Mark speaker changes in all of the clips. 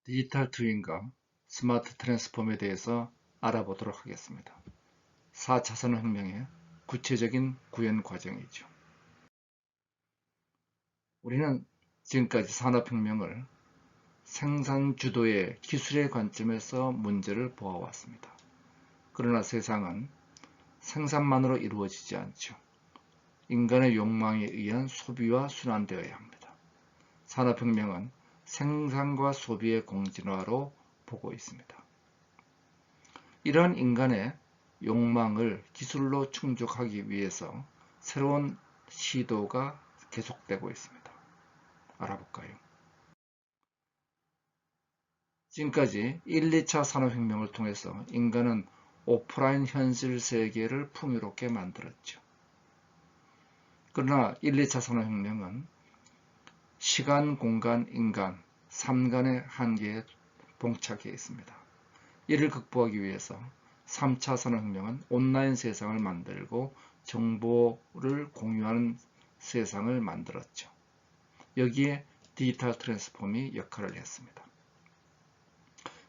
Speaker 1: 디지털 트윈과 스마트 트랜스폼에 대해서 알아보도록 하겠습니다. 4차 산업혁명의 구체적인 구현 과정이죠. 우리는 지금까지 산업혁명을 생산 주도의 기술의 관점에서 문제를 보아왔습니다. 그러나 세상은 생산만으로 이루어지지 않죠. 인간의 욕망에 의한 소비와 순환되어야 합니다. 산업혁명은 생산과 소비의 공진화로 보고 있습니다. 이러한 인간의 욕망을 기술로 충족하기 위해서 새로운 시도가 계속되고 있습니다. 알아볼까요? 지금까지 1, 2차 산업혁명을 통해서 인간은 오프라인 현실 세계를 풍요롭게 만들었죠. 그러나 1, 2차 산업혁명은 시간, 공간, 인간, 3간의 한계에 봉착해 있습니다. 이를 극복하기 위해서 3차 산업혁명은 온라인 세상을 만들고 정보를 공유하는 세상을 만들었죠. 여기에 디지털 트랜스폼이 역할을 했습니다.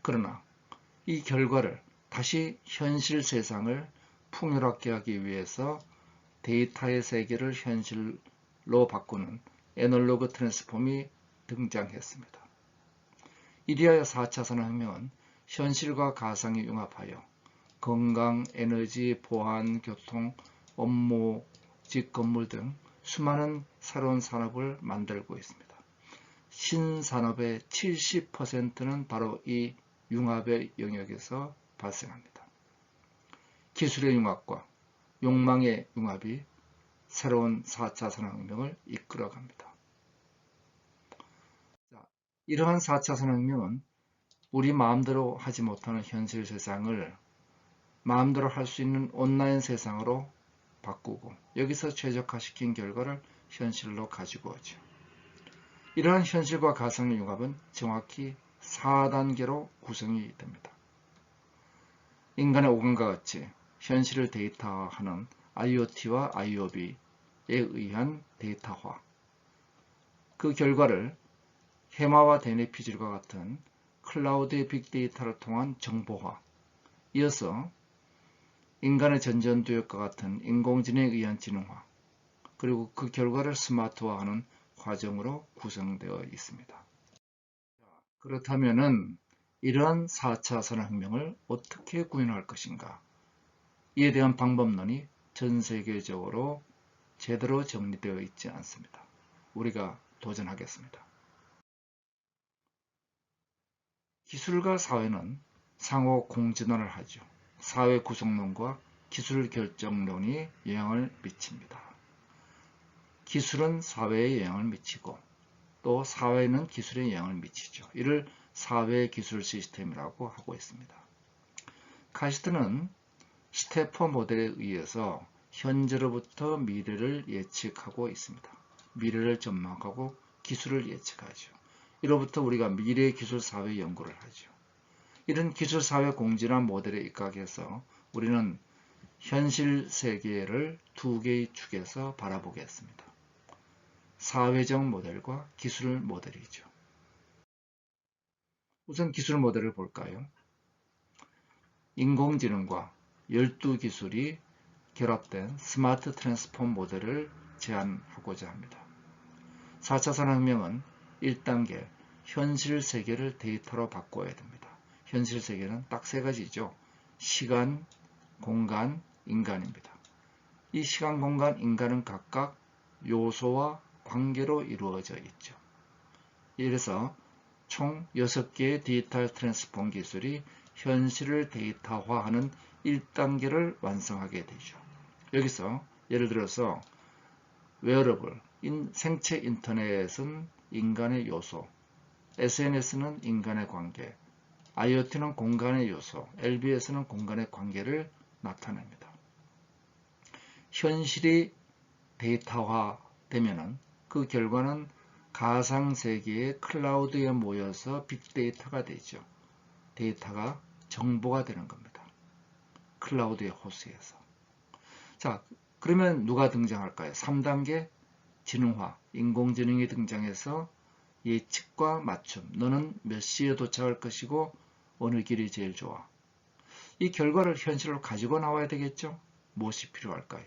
Speaker 1: 그러나 이 결과를 다시 현실 세상을 풍요롭게 하기 위해서 데이터의 세계를 현실로 바꾸는 애널로그 트랜스폼이 등장했습니다. 이리하여 4차 산업혁명은 현실과 가상이 융합하여 건강, 에너지, 보안, 교통, 업무, 집, 건물 등 수많은 새로운 산업을 만들고 있습니다. 신산업의 70%는 바로 이 융합의 영역에서 발생합니다. 기술의 융합과 욕망의 융합이 새로운 4차 산업혁명을 이끌어갑니다. 이러한 4차 산업혁명은 우리 마음대로 하지 못하는 현실 세상을 마음대로 할 수 있는 온라인 세상으로 바꾸고 여기서 최적화시킨 결과를 현실로 가지고 오죠. 이러한 현실과 가상의 융합은 정확히 4단계로 구성이 됩니다. 인간의 오감과 같이 현실을 데이터화하는 IoT와 IoB에 의한 데이터화, 그 결과를 해마와 데네피즐과 같은 클라우드의 빅데이터를 통한 정보화, 이어서 인간의 전전두역과 같은 인공지능에 의한 지능화, 그리고 그 결과를 스마트화하는 과정으로 구성되어 있습니다. 그렇다면 이러한 4차 산업혁명을 어떻게 구현할 것인가? 이에 대한 방법론이 전 세계적으로 제대로 정리되어 있지 않습니다. 우리가 도전하겠습니다. 기술과 사회는 상호 공진화를 하죠. 사회 구성론과 기술 결정론이 영향을 미칩니다. 기술은 사회에 영향을 미치고 또 사회는 기술에 영향을 미치죠. 이를 사회 기술 시스템이라고 하고 있습니다. 카스트는 스테퍼 모델에 의해서 현재로부터 미래를 예측하고 있습니다. 미래를 전망하고 기술을 예측하죠. 이로부터 우리가 미래 기술 사회 연구를 하죠. 이런 기술 사회 공진화 모델에 입각해서 우리는 현실 세계를 두 개의 축에서 바라보겠습니다. 사회적 모델과 기술 모델이죠. 우선 기술 모델을 볼까요? 인공지능과 12기술이 결합된 스마트 트랜스폼 모델을 제안하고자 합니다. 4차 산업혁명은 1단계 현실 세계를 데이터로 바꿔야 됩니다. 현실 세계는 딱 세 가지죠. 시간, 공간, 인간입니다. 이 시간, 공간, 인간은 각각 요소와 관계로 이루어져 있죠. 이래서 총 6개의 디지털 트랜스폼 기술이 현실을 데이터화하는 1단계를 완성하게 되죠. 여기서 예를 들어서 웨어러블, 생체 인터넷은 인간의 요소, SNS는 인간의 관계, IoT는 공간의 요소, LBS는 공간의 관계를 나타냅니다. 현실이 데이터화되면 그 결과는 가상세계의 클라우드에 모여서 빅데이터가 되죠. 데이터가 정보가 되는 겁니다. 클라우드의 호스에서. 자, 그러면 누가 등장할까요? 3단계 지능화, 인공지능이 등장해서 예측과 맞춤, 너는 몇 시에 도착할 것이고 어느 길이 제일 좋아. 이 결과를 현실로 가지고 나와야 되겠죠. 무엇이 필요할까요?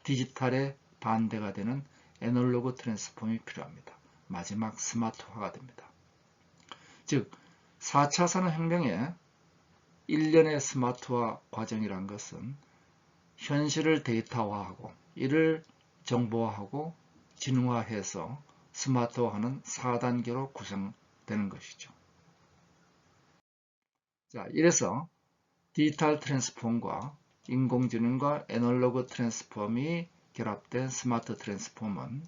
Speaker 1: 디지털의 반대가 되는 애널로그 트랜스폼이 필요합니다. 마지막 스마트화가 됩니다. 즉 4차 산업혁명의 일련의 스마트화 과정이란 것은 현실을 데이터화하고 이를 정보화하고 지능화해서 스마트화하는 4단계로 구성되는 것이죠. 자, 이래서 디지털 트랜스폼과 인공지능과 애널로그 트랜스폼이 결합된 스마트 트랜스폼은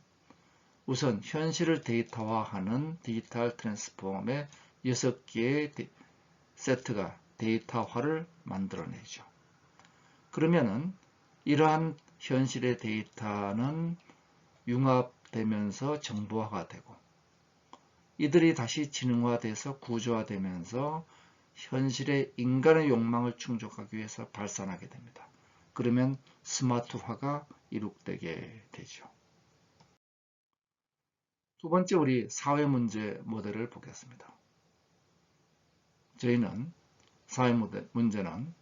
Speaker 1: 우선 현실을 데이터화하는 디지털 트랜스폼의 6개의 세트가 데이터화를 만들어내죠. 그러면은 이러한 현실의 데이터는 융합되면서 정보화가 되고 이들이 다시 지능화돼서 구조화되면서 현실의 인간의 욕망을 충족하기 위해서 발산하게 됩니다. 그러면 스마트화가 이룩되게 되죠. 두 번째 우리 사회 문제 모델을 보겠습니다. 저희는 사회 문제는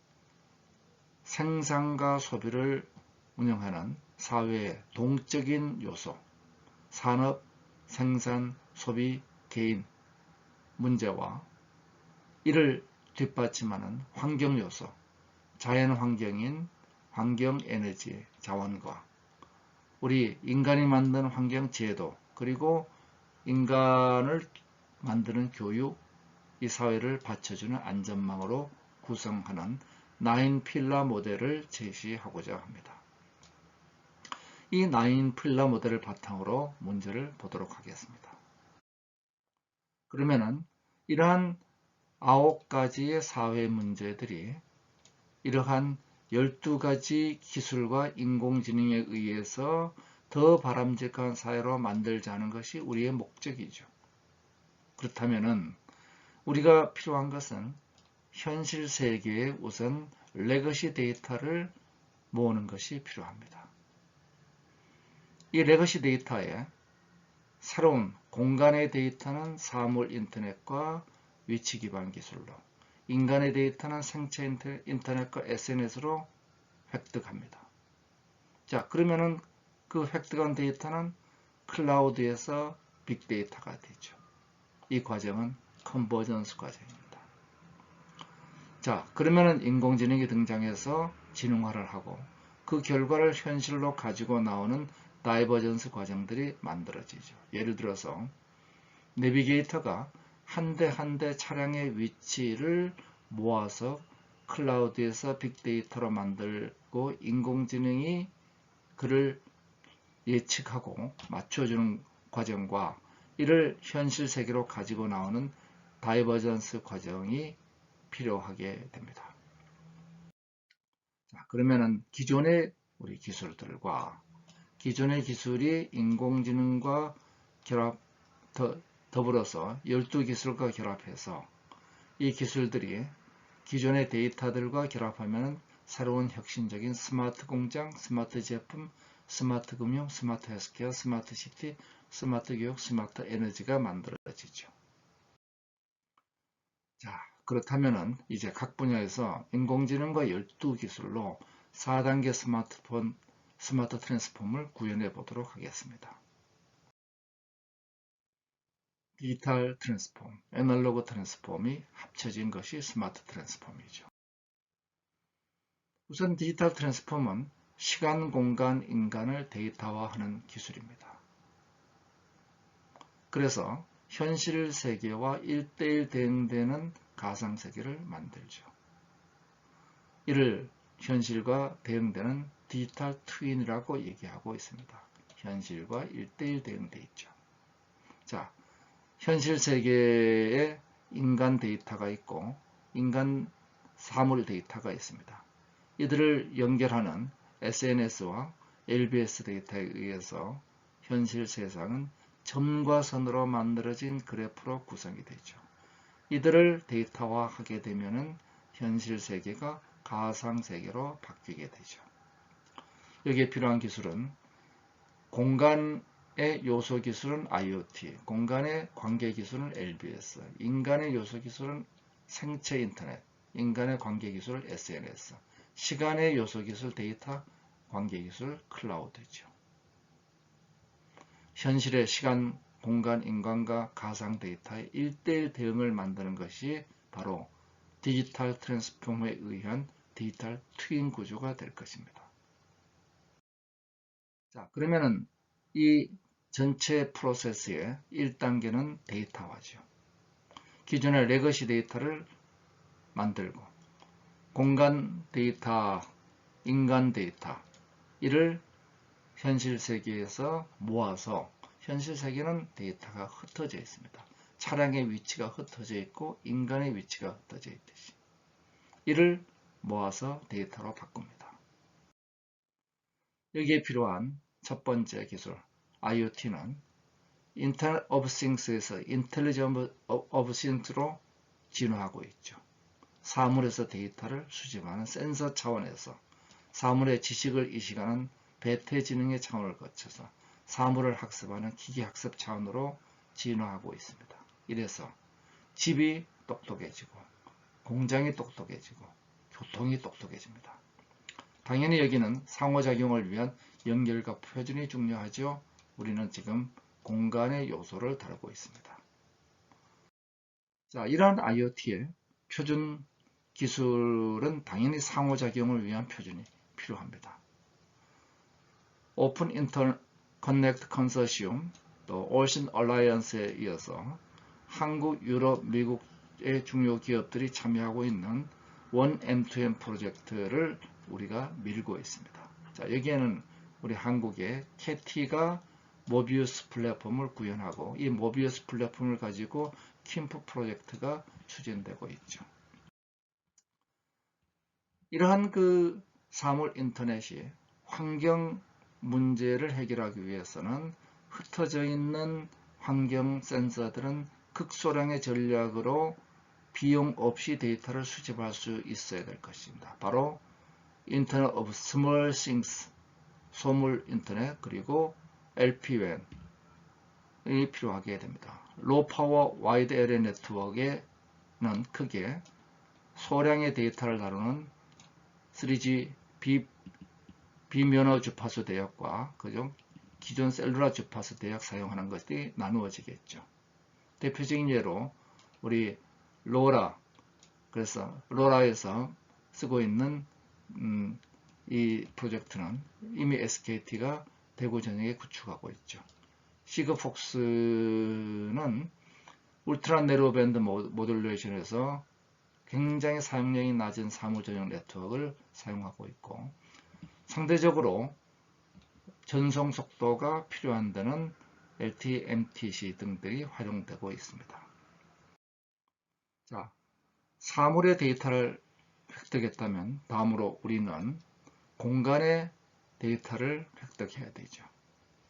Speaker 1: 생산과 소비를 운영하는 사회의 동적인 요소, 산업, 생산, 소비, 개인 문제와 이를 뒷받침하는 환경 요소, 자연 환경인 환경 에너지 자원과 우리 인간이 만든 환경 제도 그리고 인간을 만드는 교육, 이 사회를 받쳐주는 안전망으로 구성하는 9필러 모델을 제시하고자 합니다. 이 9필러 모델을 바탕으로 문제를 보도록 하겠습니다. 그러면은 이러한 9가지의 사회 문제들이 이러한 12가지 기술과 인공지능에 의해서 더 바람직한 사회로 만들자는 것이 우리의 목적이죠. 그렇다면은 우리가 필요한 것은 현실 세계에 우선 레거시 데이터를 모으는 것이 필요합니다. 이 레거시 데이터에 새로운 공간의 데이터는 사물 인터넷과 위치 기반 기술로, 인간의 데이터는 생체 인터넷과 SNS로 획득합니다. 자, 그러면은 그 획득한 데이터는 클라우드에서 빅데이터가 되죠. 이 과정은 컨버전스 과정입니다. 자, 그러면은 인공지능이 등장해서 지능화를 하고 그 결과를 현실로 가지고 나오는 다이버전스 과정들이 만들어지죠. 예를 들어서 내비게이터가 한 대 한 대 차량의 위치를 모아서 클라우드에서 빅데이터로 만들고 인공지능이 그를 예측하고 맞춰주는 과정과 이를 현실 세계로 가지고 나오는 다이버전스 과정이 필요하게 됩니다. 자, 그러면은 기존의 우리 기술들과 기존의 기술이 인공지능과 더불어서 12기술과 결합해서 이 기술들이 기존의 데이터들과 결합하면 새로운 혁신적인 스마트 공장, 스마트 제품, 스마트 금융, 스마트 헬스케어, 스마트 시티, 스마트 교육, 스마트 에너지가 만들어지죠. 자, 그렇다면은 이제 각 분야에서 인공지능과 12기술로 4단계 스마트 트랜스폼을 구현해 보도록 하겠습니다. 디지털 트랜스폼, 애널로그 트랜스폼이 합쳐진 것이 스마트 트랜스폼이죠. 우선 디지털 트랜스폼은 시간, 공간, 인간을 데이터화하는 기술입니다. 그래서 현실 세계와 1:1 대응되는 가상세계를 만들죠. 이를 현실과 대응되는 디지털 트윈이라고 얘기하고 있습니다. 현실과 1:1 대응돼 있죠. 자, 현실 세계에 인간 데이터가 있고 인간 사물 데이터가 있습니다. 이들을 연결하는 SNS와 LBS 데이터에 의해서 현실 세상은 점과 선으로 만들어진 그래프로 구성이 되죠. 이들을 데이터화하게 되면 현실 세계가 가상 세계로 바뀌게 되죠. 여기에 필요한 기술은 공간 요소 기술은 IoT, 공간의 관계 기술은 LBS, 인간의 요소 기술은 생체 인터넷, 인간의 관계 기술 SNS, 시간의 요소 기술 데이터, 관계 기술 클라우드죠. 현실의 시간, 공간, 인간과 가상 데이터의 1:1 대응을 만드는 것이 바로 디지털 트랜스포머에 의한 디지털 트윈 구조가 될 것입니다. 자, 그러면은 이 전체 프로세스의 1단계는 데이터화죠. 기존의 레거시 데이터를 만들고 공간 데이터, 인간 데이터 이를 현실 세계에서 모아서 현실 세계는 데이터가 흩어져 있습니다. 차량의 위치가 흩어져 있고 인간의 위치가 흩어져 있듯이 이를 모아서 데이터로 바꿉니다. 여기에 필요한 첫 번째 기술 IoT는 Internet of Things에서 Intelligence of Things로 진화하고 있죠. 사물에서 데이터를 수집하는 센서 차원에서 사물의 지식을 이식하는 배태지능의 차원을 거쳐서 사물을 학습하는 기계학습 차원으로 진화하고 있습니다. 이래서 집이 똑똑해지고 공장이 똑똑해지고 교통이 똑똑해집니다. 당연히 여기는 상호작용을 위한 연결과 표준이 중요하죠. 우리는 지금 공간의 요소를 다루고 있습니다. 자, 이러한 IoT의 표준 기술은 당연히 상호작용을 위한 표준이 필요합니다. 오픈 인터커넥트 컨소시엄, 또 오션 얼라이언스에 이어서 한국, 유럽, 미국의 중요 기업들이 참여하고 있는 원 M2M 프로젝트를 우리가 밀고 있습니다. 자, 여기에는 우리 한국의 캐티가 모비우스 플랫폼을 구현하고 이 모비우스 플랫폼을 가지고 킴프 프로젝트가 추진되고 있죠. 이러한 그 사물 인터넷이 환경 문제를 해결하기 위해서는 흩어져 있는 환경 센서들은 극소량의 전략으로 비용 없이 데이터를 수집할 수 있어야 될 것입니다. 바로 인터넷 오브 스몰 싱스, 소물 인터넷, 그리고 LPWAN이 필요하게 됩니다. 로우 파워 와이드 에리어 네트워크에는 크게 소량의 데이터를 다루는 3G 비면허 주파수 대역과 그중 기존 셀룰라 주파수 대역 사용하는 것이 나누어지겠죠. 대표적인 예로 우리 로라, 그래서 로라에서 쓰고 있는 이 프로젝트는 이미 SKT가 대구 전역에 구축하고 있죠. 시그폭스는 울트라 내로밴드 모듈레이션에서 굉장히 사용량이 낮은 사무 전용 네트워크를 사용하고 있고, 상대적으로 전송 속도가 필요한 데는 LTE, MTC 등들이 활용되고 있습니다. 자, 사물의 데이터를 획득했다면 다음으로 우리는 공간의 데이터를 획득해야 되죠.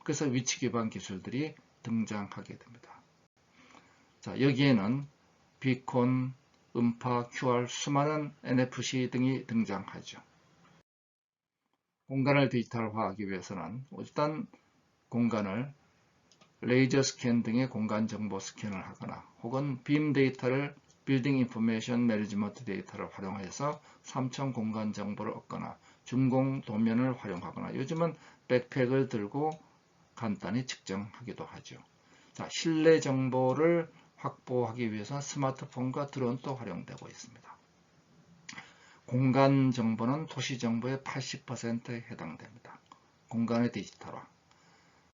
Speaker 1: 그래서 위치 기반 기술들이 등장하게 됩니다. 자, 여기에는 비콘, 음파, QR, 수많은 NFC 등이 등장하죠. 공간을 디지털화하기 위해서는 일단 공간을 레이저 스캔 등의 공간 정보 스캔을 하거나 혹은 빔 데이터를 빌딩 인포메이션 매니지먼트 데이터를 활용해서 3층 공간 정보를 얻거나 중공 도면을 활용하거나 요즘은 백팩을 들고 간단히 측정하기도 하죠. 자, 실내 정보를 확보하기 위해서는 스마트폰과 드론도 활용되고 있습니다. 공간 정보는 도시 정보의 80%에 해당됩니다. 공간의 디지털화.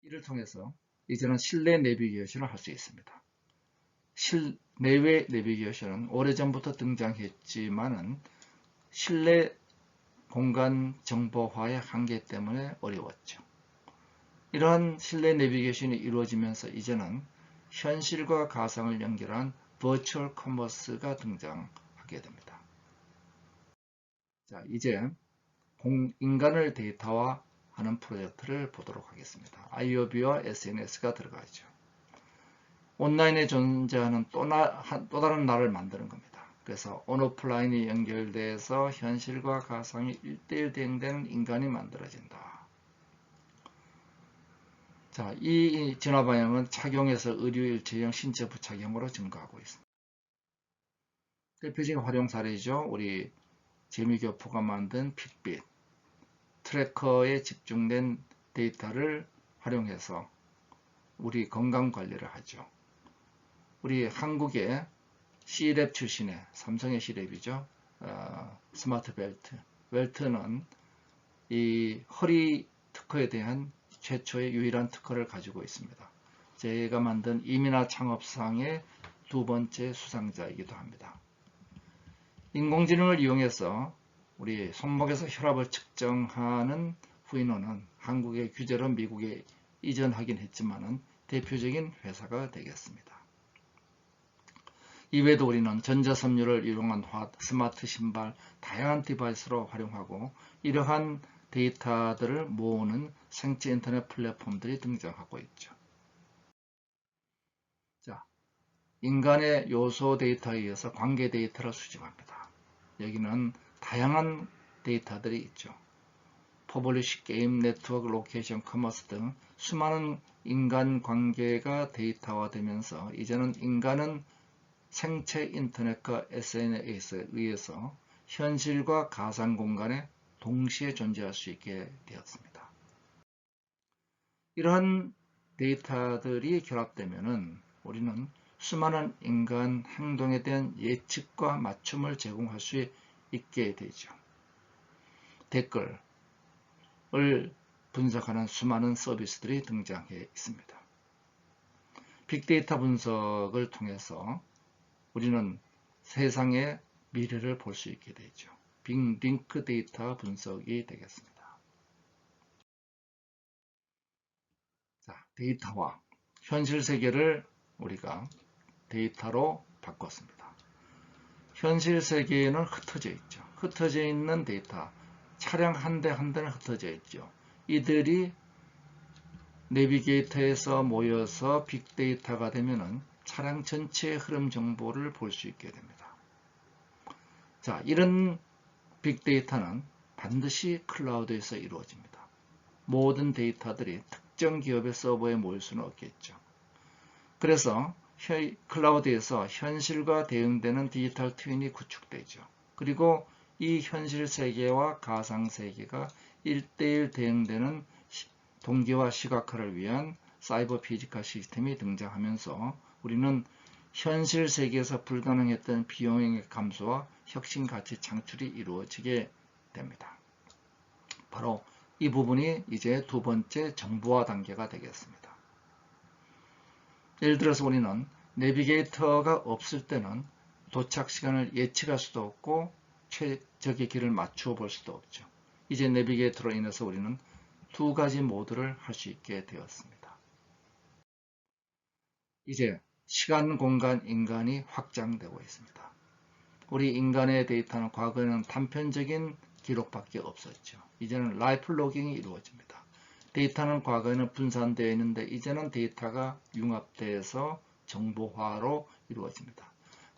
Speaker 1: 이를 통해서 이제는 실내 내비게이션을 할 수 있습니다. 실내외 내비게이션은 오래전부터 등장했지만은 실내 공간 정보화의 한계 때문에 어려웠죠. 이러한 실내 내비게이션이 이루어지면서 이제는 현실과 가상을 연결한 버추얼 커머스가 등장하게 됩니다. 자, 이제 인간을 데이터화하는 프로젝트를 보도록 하겠습니다. IoB와 SNS가 들어가죠. 온라인에 존재하는 또 다른 나를 만드는 겁니다. 그래서 온오프라인이 연결돼서 현실과 가상이 1:1 대응되는 인간이 만들어진다. 자, 이 진화 방향은 착용에서 의류 일체형 신체 부착형으로 증가하고 있습니다. 대표적인 활용 사례죠. 우리 재미교포가 만든 핏빛 트래커에 집중된 데이터를 활용해서 우리 건강 관리를 하죠. 우리 한국의 C랩 출신의 삼성의 C랩이죠. 스마트 벨트. 벨트는 이 허리 특허에 대한 최초의 유일한 특허를 가지고 있습니다. 제가 만든 이민화 창업상의 두 번째 수상자이기도 합니다. 인공지능을 이용해서 우리 손목에서 혈압을 측정하는 후인호는 한국의 규제로 미국에 이전하긴 했지만은 대표적인 회사가 되겠습니다. 이외에도 우리는 전자섬유를 이용한 스마트 신발, 다양한 디바이스로 활용하고 이러한 데이터들을 모으는 생체 인터넷 플랫폼들이 등장하고 있죠. 자, 인간의 요소 데이터에 의해서 관계 데이터를 수집합니다. 여기는 다양한 데이터들이 있죠. 퍼블리시, 게임, 네트워크, 로케이션, 커머스 등 수많은 인간 관계가 데이터화되면서 이제는 인간은 생체 인터넷과 SNS에 의해서 현실과 가상 공간에 동시에 존재할 수 있게 되었습니다. 이러한 데이터들이 결합되면은 우리는 수많은 인간 행동에 대한 예측과 맞춤을 제공할 수 있게 되죠. 댓글을 분석하는 수많은 서비스들이 등장해 있습니다. 빅데이터 분석을 통해서 우리는 세상의 미래를 볼 수 있게 되죠. 빅링크 데이터 분석이 되겠습니다. 자, 데이터와 현실 세계를 우리가 데이터로 바꿨습니다. 현실 세계에는 흩어져 있죠. 흩어져 있는 데이터, 차량 한 대 한 대는 흩어져 있죠. 이들이 내비게이터에서 모여서 빅데이터가 되면은 차량 전체의 흐름 정보를 볼 수 있게 됩니다. 자, 이런 빅데이터는 반드시 클라우드에서 이루어집니다. 모든 데이터들이 특정 기업의 서버에 모일 수는 없겠죠. 그래서 클라우드에서 현실과 대응되는 디지털 트윈이 구축되죠. 그리고 이 현실 세계와 가상 세계가 1:1 대응되는 동기화 시각화를 위한 사이버 피지컬 시스템이 등장하면서 우리는 현실 세계에서 불가능했던 비용의 감소와 혁신 가치 창출이 이루어지게 됩니다. 바로 이 부분이 이제 두 번째 정보화 단계가 되겠습니다. 예를 들어서 우리는 내비게이터가 없을 때는 도착 시간을 예측할 수도 없고 최적의 길을 맞추어 볼 수도 없죠. 이제 내비게이터로 인해서 우리는 두 가지 모드를 할 수 있게 되었습니다. 이제 시간, 공간, 인간이 확장되고 있습니다. 우리 인간의 데이터는 과거에는 단편적인 기록밖에 없었죠. 이제는 라이프 로깅이 이루어집니다. 데이터는 과거에는 분산되어 있는데 이제는 데이터가 융합되어서 정보화로 이루어집니다.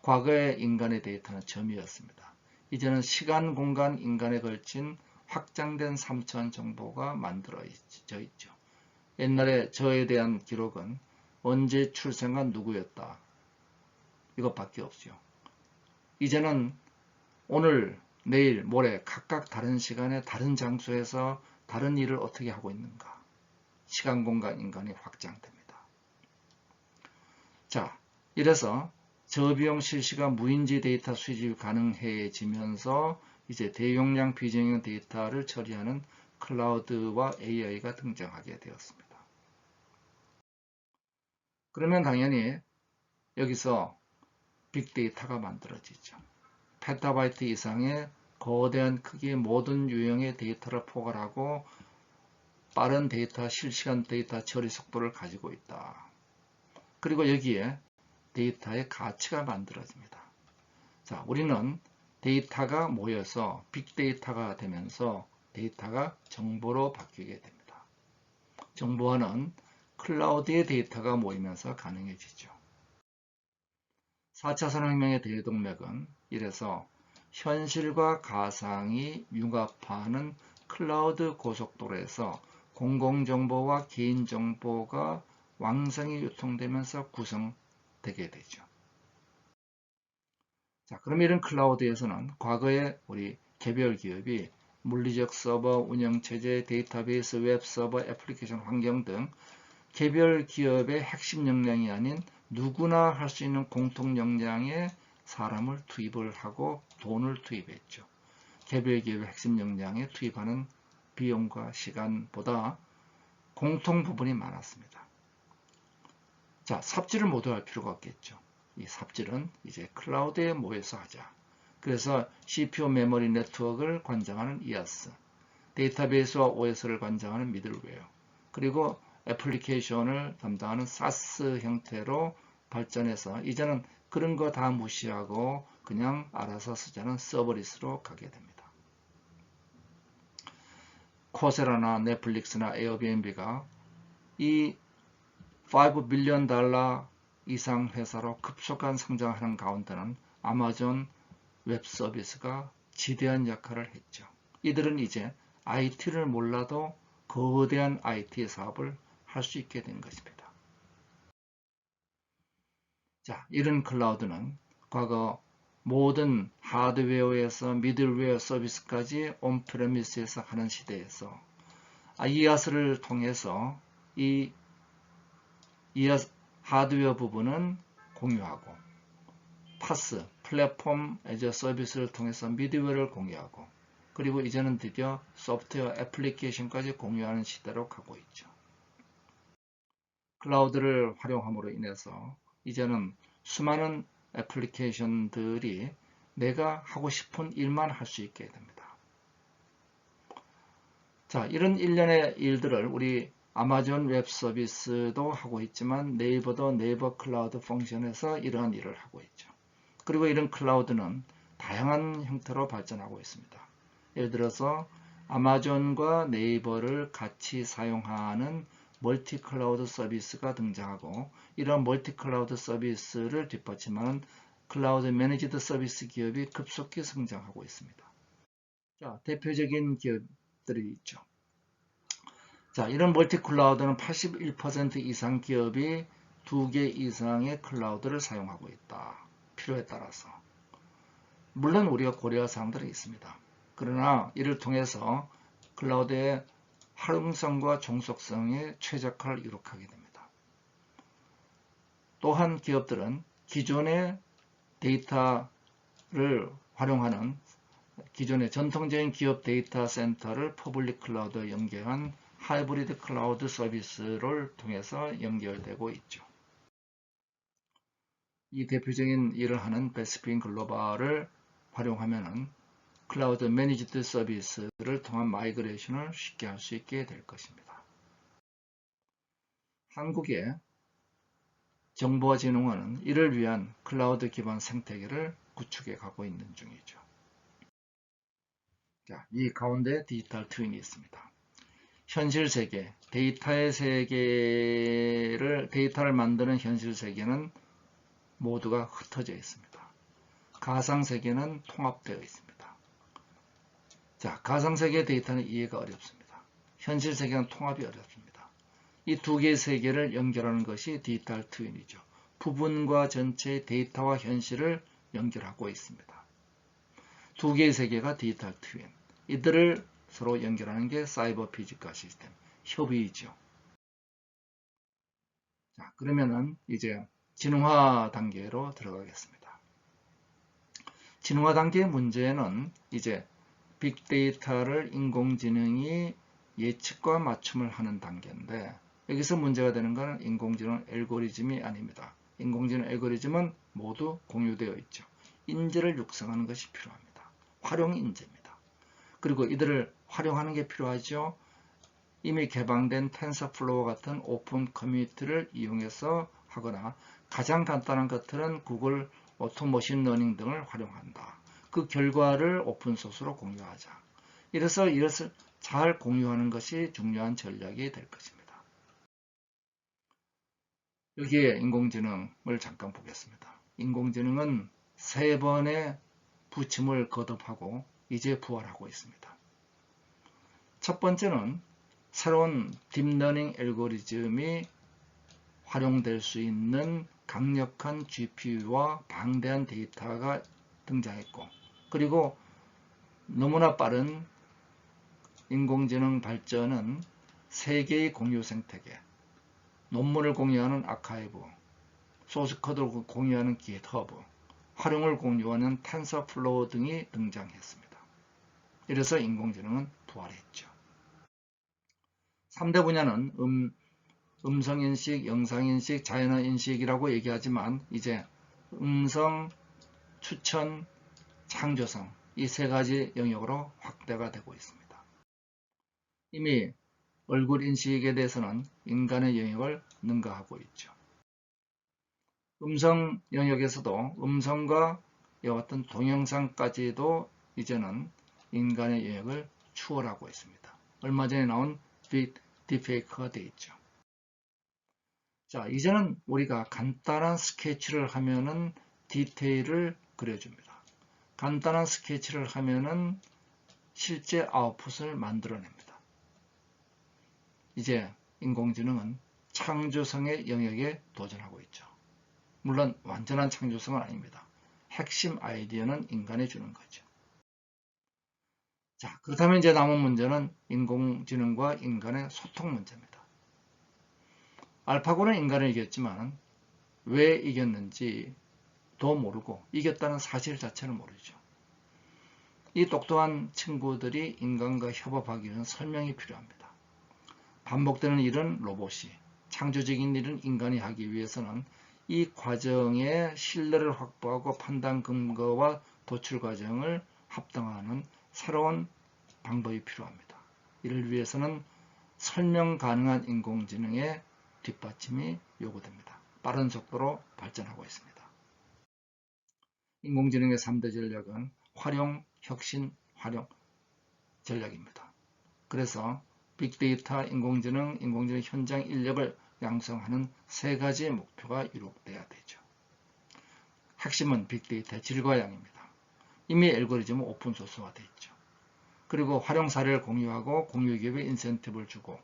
Speaker 1: 과거의 인간의 데이터는 점이었습니다. 이제는 시간, 공간, 인간에 걸친 확장된 3차원 정보가 만들어져 있죠. 옛날에 저에 대한 기록은 언제 출생한 누구였다. 이것밖에 없죠. 이제는 오늘, 내일, 모레 각각 다른 시간에 다른 장소에서 다른 일을 어떻게 하고 있는가. 시간, 공간, 인간이 확장됩니다. 자, 이래서 저비용 실시간 무인지 데이터 수집이 가능해지면서 이제 대용량 비정형 데이터를 처리하는 클라우드와 AI가 등장하게 되었습니다. 그러면 당연히 여기서 빅데이터가 만들어지죠. 페타바이트 이상의 거대한 크기의 모든 유형의 데이터를 포괄하고 빠른 데이터, 실시간 데이터 처리 속도를 가지고 있다. 그리고 여기에 데이터의 가치가 만들어집니다. 자, 우리는 데이터가 모여서 빅데이터가 되면서 데이터가 정보로 바뀌게 됩니다. 정보화는 클라우드의 데이터가 모이면서 가능해지죠. 4차 산업혁명의 대동맥은 이래서 현실과 가상이 융합하는 클라우드 고속도로에서 공공정보와 개인정보가 왕성히 유통되면서 구성되게 되죠. 자, 그럼 이런 클라우드에서는 과거에 우리 개별 기업이 물리적 서버, 운영체제, 데이터베이스, 웹서버, 애플리케이션 환경 등 개별 기업의 핵심 역량이 아닌 누구나 할 수 있는 공통 역량에 사람을 투입을 하고 돈을 투입했죠. 개별 기업의 핵심 역량에 투입하는 비용과 시간보다 공통 부분이 많았습니다. 자, 삽질을 모두 할 필요가 없겠죠. 이 삽질은 이제 클라우드에 모여서 하자. 그래서 CPU 메모리 네트워크를 관장하는 EAS, 데이터베이스와 OS를 관장하는 미들웨어, 그리고 애플리케이션을 담당하는 SaaS 형태로 발전해서 이제는 그런 거 다 무시하고 그냥 알아서 쓰자는 서버리스로 가게 됩니다. 코세라나 넷플릭스나 에어비앤비가 이 $5 빌리언 이상 회사로 급속한 성장하는 가운데는 아마존 웹 서비스가 지대한 역할을 했죠. 이들은 이제 IT를 몰라도 거대한 IT 사업을 할 수 있게 된 것입니다. 자, 이런 클라우드는 과거 모든 하드웨어에서 미들웨어 서비스까지 온프레미스에서 하는 시대에서 이아스를 통해서 이 이아스 하드웨어 부분은 공유하고 파스, 플랫폼 애저 서비스를 통해서 미드웨어를 공유하고 그리고 이제는 드디어 소프트웨어 애플리케이션까지 공유하는 시대로 가고 있죠. 클라우드를 활용함으로 인해서 이제는 수많은 애플리케이션들이 내가 하고 싶은 일만 할 수 있게 됩니다. 자, 이런 일련의 일들을 우리 아마존 웹 서비스도 하고 있지만 네이버도 네이버 클라우드 펑션에서 이러한 일을 하고 있죠. 그리고 이런 클라우드는 다양한 형태로 발전하고 있습니다. 예를 들어서 아마존과 네이버를 같이 사용하는 멀티 클라우드 서비스가 등장하고 이런 멀티 클라우드 서비스를 뒷받침하는 클라우드 매니지드 서비스 기업이 급속히 성장하고 있습니다. 자, 대표적인 기업들이 있죠. 자, 이런 멀티 클라우드는 81% 이상 기업이 2개 이상의 클라우드를 사용하고 있다. 필요에 따라서. 물론 우리가 고려할 사항들이 있습니다. 그러나 이를 통해서 클라우드의 활용성과 종속성에 최적화를 이룩하게 됩니다. 또한 기업들은 기존의 데이터를 활용하는 기존의 전통적인 기업 데이터 센터를 퍼블릭 클라우드에 연계한 하이브리드 클라우드 서비스를 통해서 연결되고 있죠. 이 대표적인 일을 하는 베스핀 글로벌을 활용하면 클라우드 매니지드 서비스를 통한 마이그레이션을 쉽게 할 수 있게 될 것입니다. 한국의 정보진흥원은 이를 위한 클라우드 기반 생태계를 구축해 가고 있는 중이죠. 자, 이 가운데 디지털 트윈이 있습니다. 현실 세계, 데이터를 만드는 현실 세계는 모두가 흩어져 있습니다. 가상 세계는 통합되어 있습니다. 자, 가상 세계 데이터는 이해가 어렵습니다. 현실 세계는 통합이 어렵습니다. 이 두 개의 세계를 연결하는 것이 디지털 트윈이죠. 부분과 전체의 데이터와 현실을 연결하고 있습니다. 두 개의 세계가 디지털 트윈. 이들을 서로 연결하는 게 사이버 피지컬 시스템, 협의이죠. 자, 그러면은 이제 진화 단계로 들어가겠습니다. 진화 단계의 문제는 이제 빅데이터를 인공지능이 예측과 맞춤을 하는 단계인데 여기서 문제가 되는 것은 인공지능 알고리즘이 아닙니다. 인공지능 알고리즘은 모두 공유되어 있죠. 인재를 육성하는 것이 필요합니다. 활용 인재입니다. 그리고 이들을 활용하는 게 필요하죠. 이미 개방된 텐서플로우 같은 오픈 커뮤니티를 이용해서 하거나 가장 간단한 것들은 구글 오토머신 러닝 등을 활용한다. 그 결과를 오픈소스로 공유하자. 이래서 이것을 잘 공유하는 것이 중요한 전략이 될 것입니다. 여기에 인공지능을 잠깐 보겠습니다. 인공지능은 3번의 부침을 거듭하고 이제 부활하고 있습니다. 첫 번째는 새로운 딥러닝 알고리즘이 활용될 수 있는 강력한 GPU와 방대한 데이터가 등장했고, 그리고 너무나 빠른 인공지능 발전은 세계의 공유 생태계, 논문을 공유하는 아카이브, 소스코드를 공유하는 GitHub, 활용을 공유하는 텐서플로우 등이 등장했습니다. 이래서 인공지능은 부활했죠. 3대 분야는 음성인식, 영상인식, 자연어인식이라고 얘기하지만 이제 음성, 추천, 창조성 이 세 가지 영역으로 확대가 되고 있습니다. 이미 얼굴 인식에 대해서는 인간의 영역을 능가하고 있죠. 음성 영역에서도 음성과 이와 같은 동영상까지도 이제는 인간의 영역을 추월하고 있습니다. 얼마 전에 나온 딥페이크가 되어 있죠. 자, 이제는 우리가 간단한 스케치를 하면은 디테일을 그려줍니다. 간단한 스케치를 하면은 실제 아웃풋을 만들어냅니다. 이제 인공지능은 창조성의 영역에 도전하고 있죠. 물론 완전한 창조성은 아닙니다. 핵심 아이디어는 인간이 주는 거죠. 자, 그렇다면 이제 남은 문제는 인공지능과 인간의 소통 문제입니다. 알파고는 인간을 이겼지만 왜 이겼는지도 모르고 이겼다는 사실 자체를 모르죠. 이 똑똑한 친구들이 인간과 협업하기 위한 설명이 필요합니다. 반복되는 일은 로봇이, 창조적인 일은 인간이 하기 위해서는 이 과정의 신뢰를 확보하고 판단 근거와 도출 과정을 합당화하는 새로운 방법이 필요합니다. 이를 위해서는 설명 가능한 인공지능의 뒷받침이 요구됩니다. 빠른 속도로 발전하고 있습니다. 인공지능의 3대 전략은 활용, 혁신, 활용 전략입니다. 그래서 빅데이터, 인공지능 현장 인력을 양성하는 세 가지 목표가 이루어져야 되죠. 핵심은 빅데이터의 질과 양입니다. 이미 알고리즘은 오픈소스화되어 있죠. 그리고 활용 사례를 공유하고 공유기업에 인센티브를 주고,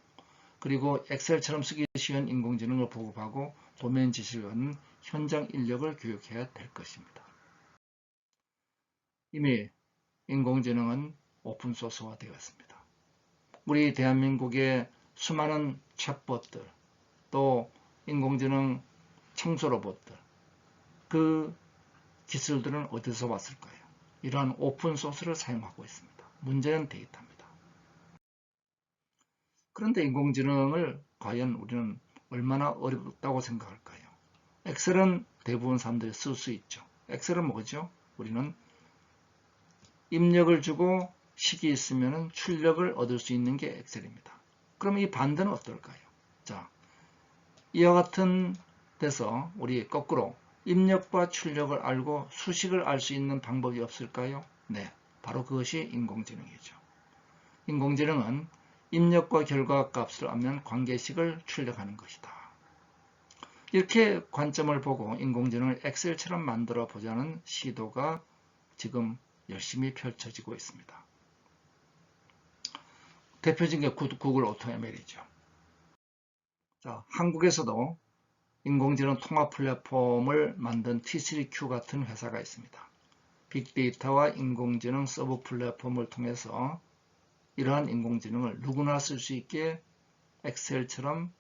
Speaker 1: 그리고 엑셀처럼 쓰기 쉬운 인공지능을 보급하고 도메인 지식을 갖는 현장 인력을 교육해야 될 것입니다. 이미 인공지능은 오픈소스화 되었습니다. 우리 대한민국의 수많은 챗봇들, 또 인공지능 청소 로봇들, 그 기술들은 어디서 왔을까요? 이러한 오픈소스를 사용하고 있습니다. 문제는 데이터입니다. 그런데 인공지능을 과연 우리는 얼마나 어렵다고 생각할까요? 엑셀은 대부분 사람들이 쓸 수 있죠. 엑셀은 뭐죠? 우리는 입력을 주고 식이 있으면 출력을 얻을 수 있는 게 엑셀입니다. 그럼 이 반대는 어떨까요? 자, 이와 같은 데서 우리 거꾸로 입력과 출력을 알고 수식을 알 수 있는 방법이 없을까요? 네, 바로 그것이 인공지능이죠. 인공지능은 입력과 결과 값을 알면 관계식을 출력하는 것이다. 이렇게 관점을 보고 인공지능을 엑셀처럼 만들어 보자는 시도가 지금 열심히 펼쳐지고 있습니다. 대표적인 게 구글 오토ML이죠. 자, 한국에서도 인공지능 통합 플랫폼을 만든 T3Q 같은 회사가 있습니다. 빅데이터와 인공지능 서브 플랫폼을 통해서 이러한 인공지능을 누구나 쓸 수 있게 엑셀처럼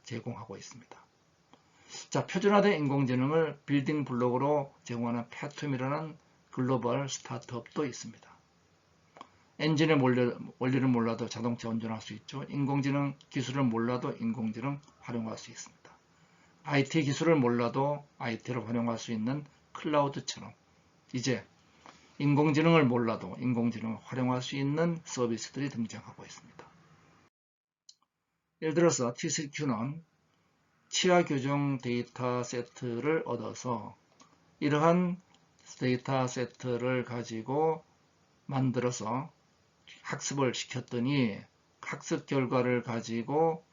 Speaker 1: 제공하고 있습니다. 자, 표준화된 인공지능을 빌딩 블록으로 제공하는 패툼이라는 글로벌 스타트업도 있습니다. 엔진의 원리를 몰라도 자동차 운전할 수 있죠. 인공지능 기술을 몰라도 인공지능 활용할 수 있습니다. IT 기술을 몰라도 IT를 활용할 수 있는 클라우드처럼 이제 인공지능을 몰라도 인공지능을 활용할 수 있는 서비스들이 등장하고 있습니다. 예를 들어서 T3Q는 치아 교정 데이터 세트를 얻어서 이러한 데이터 세트를 가지고 만들어서 학습을 시켰더니 학습 결과를 가지고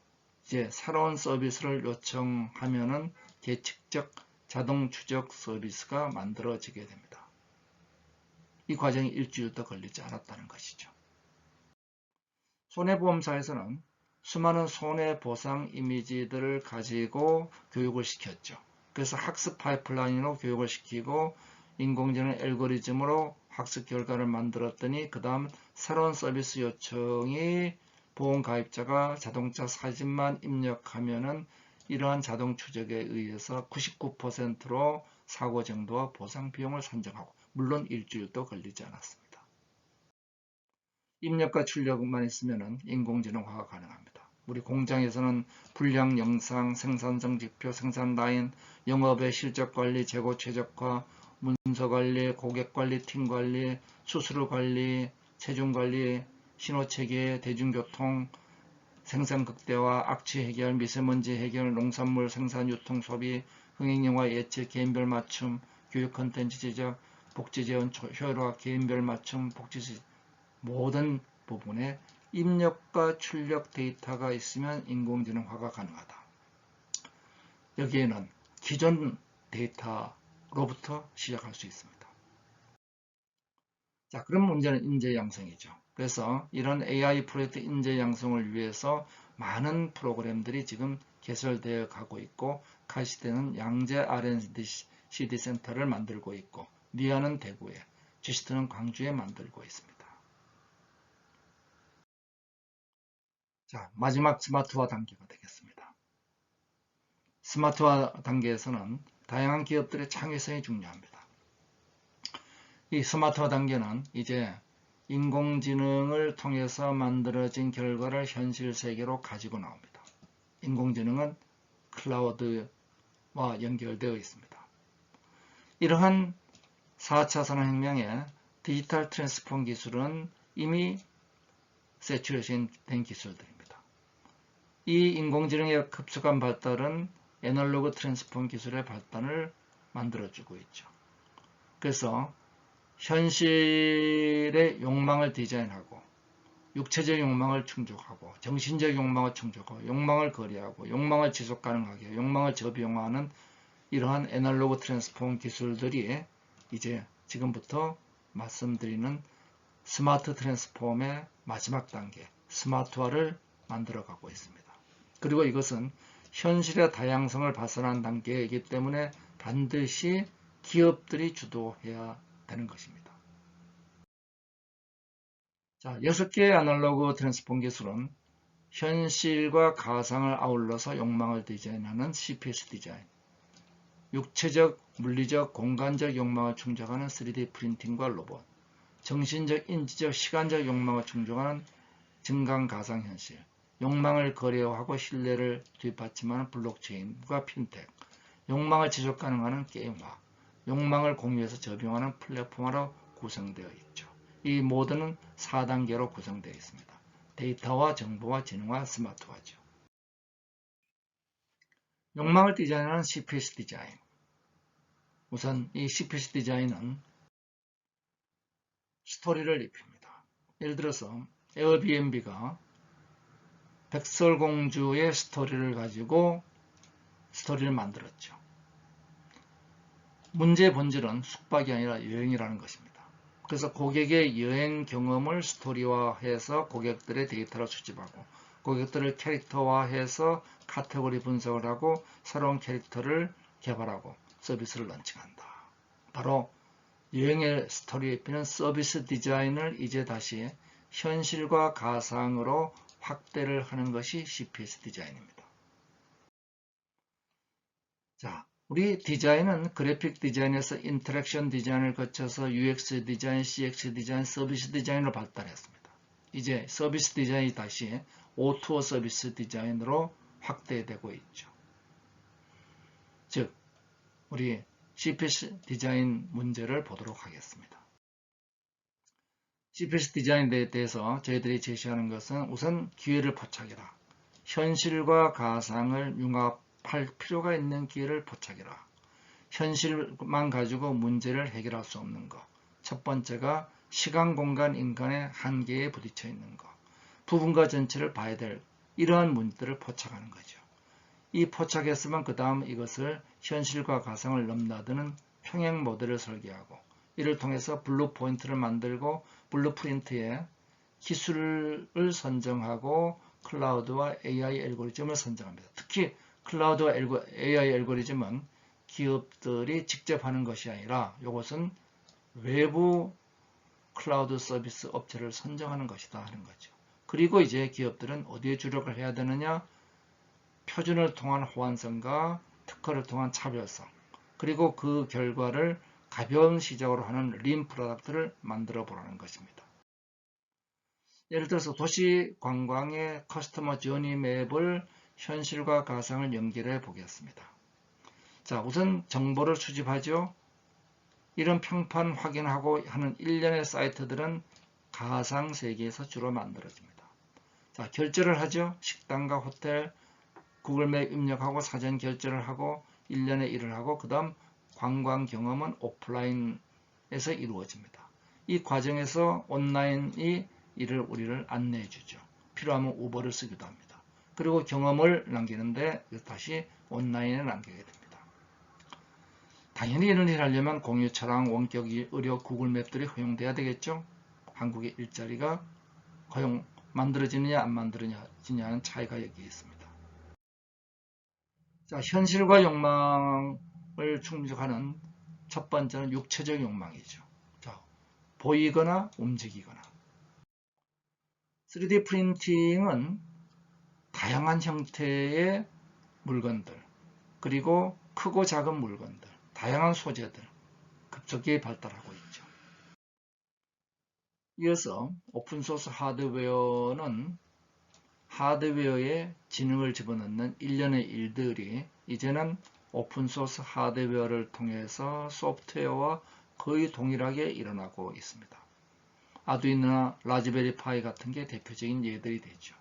Speaker 1: 이제 새로운 서비스를 요청하면은 계측적 자동 추적 서비스가 만들어지게 됩니다. 이 과정이 일주일도 걸리지 않았다는 것이죠. 손해보험사에서는 수많은 손해보상 이미지들을 가지고 교육을 시켰죠. 그래서 학습 파이프라인으로 교육을 시키고 인공지능 알고리즘으로 학습 결과를 만들었더니 그 다음 새로운 서비스 요청이 보험 가입자가 자동차 사진만 입력하면은 이러한 자동 추적에 의해서 99%로 사고 정도와 보상 비용을 산정하고, 물론 일주일도 걸리지 않았습니다. 입력과 출력만 있으면 인공지능화가 가능합니다. 우리 공장에서는 불량 영상, 생산성 지표, 생산 라인, 영업의 실적 관리, 재고 최적화, 문서 관리, 고객 관리, 팀 관리, 수수료 관리, 체중 관리, 신호 체계, 대중교통, 생산 극대화, 악취 해결, 미세먼지 해결, 농산물 생산, 유통, 소비, 흥행영화 예측, 개인별 맞춤, 교육 콘텐츠 제작, 복지 재원 효율화, 개인별 맞춤, 복지 모든 부분에 입력과 출력 데이터가 있으면 인공지능화가 가능하다. 여기에는 기존 데이터로부터 시작할 수 있습니다. 자, 그럼 문제는 인재 양성이죠. 그래서 이런 AI 프로젝트 인재 양성을 위해서 많은 프로그램들이 지금 개설되어 가고 있고, 카시대는 양재 R&D 센터를 만들고 있고, 미아는 대구에, GCT는 광주에 만들고 있습니다. 자, 마지막 스마트화 단계가 되겠습니다. 스마트화 단계에서는 다양한 기업들의 창의성이 중요합니다. 이 스마트화 단계는 이제 인공지능을 통해서 만들어진 결과를 현실 세계로 가지고 나옵니다. 인공지능은 클라우드와 연결되어 있습니다. 이러한 4차 산업혁명의 디지털 트랜스폼 기술은 이미 세츄레이션 된 기술들입니다. 이 인공지능의 급속한 발달은 애널로그 트랜스폼 기술의 발달을 만들어주고 있죠. 그래서 현실의 욕망을 디자인하고, 육체적 욕망을 충족하고, 정신적 욕망을 충족하고, 욕망을 거래하고, 욕망을 지속 가능하게, 욕망을 저비용화하는 이러한 애널로그 트랜스폼 기술들이 이제 지금부터 말씀드리는 스마트 트랜스폼의 마지막 단계, 스마트화를 만들어가고 있습니다. 그리고 이것은 현실의 다양성을 발산한 단계이기 때문에 반드시 기업들이 주도해야 되는 것입니다. 자, 6개의 아날로그 트랜스폼 기술은 현실과 가상을 아울러서 욕망을 디자인하는 CPS 디자인, 육체적, 물리적, 공간적 욕망을 충족하는 3D 프린팅과 로봇, 정신적, 인지적, 시간적 욕망을 충족하는 증강 가상현실, 욕망을 거래하고 신뢰를 뒷받침하는 블록체인과 핀텍, 욕망을 지속 가능하는 게임화, 욕망을 공유해서 적용하는 플랫폼화로 구성되어 있죠. 이 모두는 4단계로 구성되어 있습니다. 데이터와 정보와 지능화, 스마트화죠. 욕망을 디자인하는 CPS 디자인. 우선 이 CPS 디자인은 스토리를 입힙니다. 예를 들어서 에어비앤비가 백설공주의 스토리를 가지고 스토리를 만들었죠. 문제의 본질은 숙박이 아니라 여행이라는 것입니다. 그래서 고객의 여행 경험을 스토리화해서 고객들의 데이터를 수집하고, 고객들을 캐릭터화해서 카테고리 분석을 하고 새로운 캐릭터를 개발하고 서비스를 런칭한다. 바로 여행의 스토리에 입히는 서비스 디자인을 이제 다시 현실과 가상으로 확대를 하는 것이 CPS 디자인입니다. 자, 우리 디자인은 그래픽 디자인에서 인터랙션 디자인을 거쳐서 UX 디자인, CX 디자인, 서비스 디자인으로 발달했습니다. 이제 서비스 디자인이 다시 O2O 서비스 디자인으로 확대되고 있죠. 즉, 우리 CPS 디자인 문제를 보도록 하겠습니다. CPS 디자인에 대해서 저희들이 제시하는 것은 우선 기회를 포착해라. 현실과 가상을 융합할 필요가 있는 기회를 포착해라. 현실만 가지고 문제를 해결할 수 없는 것. 첫 번째가 시간, 공간, 인간의 한계에 부딪혀 있는 것. 부분과 전체를 봐야 될 이러한 문제들을 포착하는 거죠. 이 포착했으면 그 다음 이것을 현실과 가상을 넘나드는 평행 모델을 설계하고, 이를 통해서 블루 포인트를 만들고 블루프린트에 기술을 선정하고 클라우드와 AI 알고리즘을 선정합니다. 특히 클라우드와 AI 알고리즘은 기업들이 직접 하는 것이 아니라 이것은 외부 클라우드 서비스 업체를 선정하는 것이다 하는 거죠. 그리고 이제 기업들은 어디에 주력을 해야 되느냐? 표준을 통한 호환성과 특허를 통한 차별성, 그리고 그 결과를 가벼운 시작으로 하는 린 프로덕트를 만들어 보라는 것입니다. 예를 들어서 도시 관광의 커스터머 저니 맵을 현실과 가상을 연결해 보겠습니다. 자, 우선 정보를 수집하죠. 이런 평판 확인하고 하는 일련의 사이트들은 가상 세계에서 주로 만들어집니다. 자, 결제를 하죠. 식당과 호텔, 구글맵 입력하고 사전 결제를 하고 일련의 일을 하고 그 다음 관광 경험은 오프라인에서 이루어집니다. 이 과정에서 온라인이 이를 우리를 안내해 주죠. 필요하면 우버를 쓰기도 합니다. 그리고 경험을 남기는데 다시 온라인에 남기게 됩니다. 당연히 이런 일을 하려면 공유차랑 원격 의료 구글맵들이 허용돼야 되겠죠. 한국의 일자리가 허용 만들어지느냐 안 만들어지느냐는 차이가 여기 있습니다. 자, 현실과 욕망을 충족하는 첫 번째는 육체적 욕망이죠. 자, 보이거나 움직이거나. 3D 프린팅은 다양한 형태의 물건들, 그리고 크고 작은 물건들, 다양한 소재들 급속히 발달하고 있죠. 이어서 오픈소스 하드웨어는 하드웨어에 지능을 집어넣는 일련의 일들이 이제는 오픈소스 하드웨어를 통해서 소프트웨어와 거의 동일하게 일어나고 있습니다. 아두이노나 라즈베리 파이 같은 게 대표적인 예들이 되죠.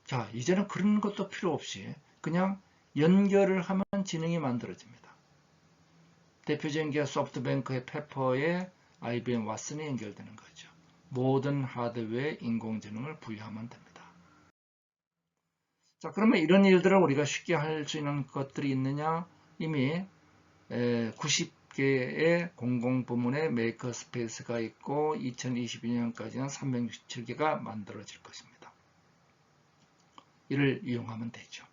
Speaker 1: 자, 이제는 그런 것도 필요 없이 그냥 연결을 하면 지능이 만들어집니다. 대표적인 게 소프트뱅크의 페퍼에 IBM 왓슨이 연결되는 거죠. 모든 하드웨어에 인공지능을 부여하면 됩니다. 자, 그러면 이런 일들을 우리가 쉽게 할 수 있는 것들이 있느냐? 이미 90개의 공공부문의 메이커 스페이스가 있고 2022년까지는 367개가 만들어질 것입니다. 이를 이용하면 되죠.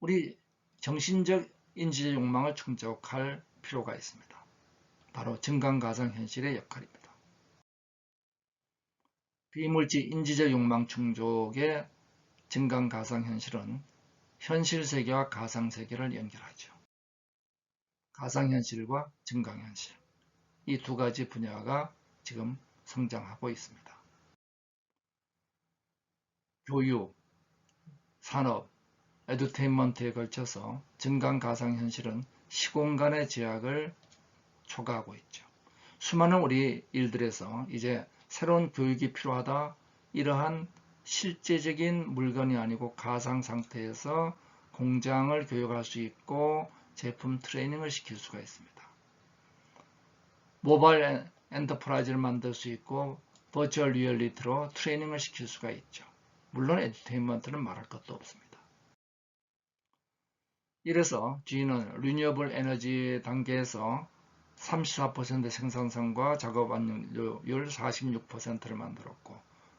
Speaker 1: 우리 정신적 인지적 욕망을 충족할 필요가 있습니다. 바로 증강가상현실의 역할입니다. 비물질 인지적 욕망 충족의 증강가상현실은 현실세계와 가상세계를 연결하죠. 가상현실과 증강현실, 이 두 가지 분야가 지금 성장하고 있습니다. 교육, 산업, 에듀테인먼트에 걸쳐서 증강가상현실은 시공간의 제약을 초과하고 있죠. 수많은 우리 일들에서 이제 새로운 교육이 필요하다, 이러한 실제적인 물건이 아니고 가상 상태에서 공장을 교육할 수 있고 제품 트레이닝을 시킬 수가 있습니다. 모바일 엔터프라이즈를 만들 수 있고 버추얼 리얼리티로 트레이닝을 시킬 수가 있죠. 물론 에듀테인먼트는 말할 것도 없습니다. 이래서 GE는 리뉴어블 에너지 단계에서 34% 생산성과 작업 완료율 46%를 만들었고,